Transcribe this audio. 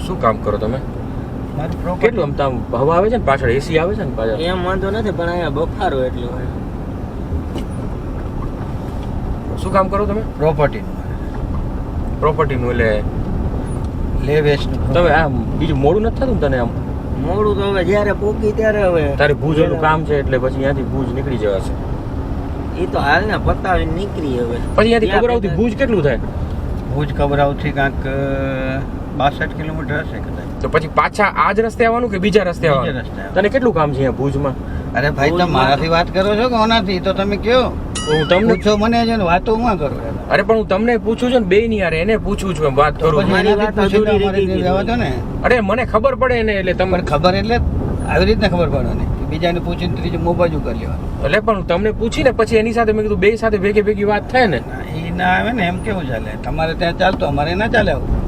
શું કામ કરો તમે? મારું પ્રોપર્ટી કેટલું આમ તામ હવા આવે છે ને પાછળ એસી આવે છે ને પાછળ? એમ વાંધો નથી પણ અહીંયા બફારો એટલો હોય. શું કામ કરો તમે? પ્રોપર્ટીનું એટલે લે વેસ્ટનું તમે આમ બીજું મોડું નથી થતું ને તને આમ? મોડું તો હવે જ્યારે પોકી ત્યારે હવે તારે ભુજનું કામ છે એટલે પછી ત્યાંથી ભુજ નીકળી જવાશે. એ તો હાલ ને પતાવી નીકળી હવે. પછી ત્યાંથી ખબરાવથી ભુજ કેટલું થાય? ભુજ કબરાવથી કાંક 62 કિલોમીટર હશે કદાચ. તો પછી પાછા આ જ રસ્તે આવવાનું કે બીજા રસ્તે બીજા આવવાનું? રસ્તે આવવાનું. તને કેટલું કામ છે અહીંયા ભુજમાં? અરે ભાઈ તમે મારાથી વાત કરો છો કે ઓનાથી? તો તમે કયો હું તમને પૂછો મને છે ને વાતો માં કરો. અરે પણ હું તમને પૂછું છું ને બે ની યાર, એને પૂછું છું એમ વાત કરું. પછી મારી એનાથી વાત પૂછીને અધૂરી અમારે રહી ગઈ. રહેવા દો ને. અરે મને ખબર પડે ને એટલે તમે પણ ખબર એટલે આવી રીતના ખબર પડવાની. બીજાને પૂછીને ત્રીજું મોબાઈલ કરી લેવાનું. એટલે પણ હું તમને પૂછીને પછી એની સાથે મેં કીધું બે સાથે ભેગી વાત થાય ને. એ ના આવે ને એમ કેવું ચાલે? તમારે ત્યાં ચાલતું અમારે ના ચાલે આવું.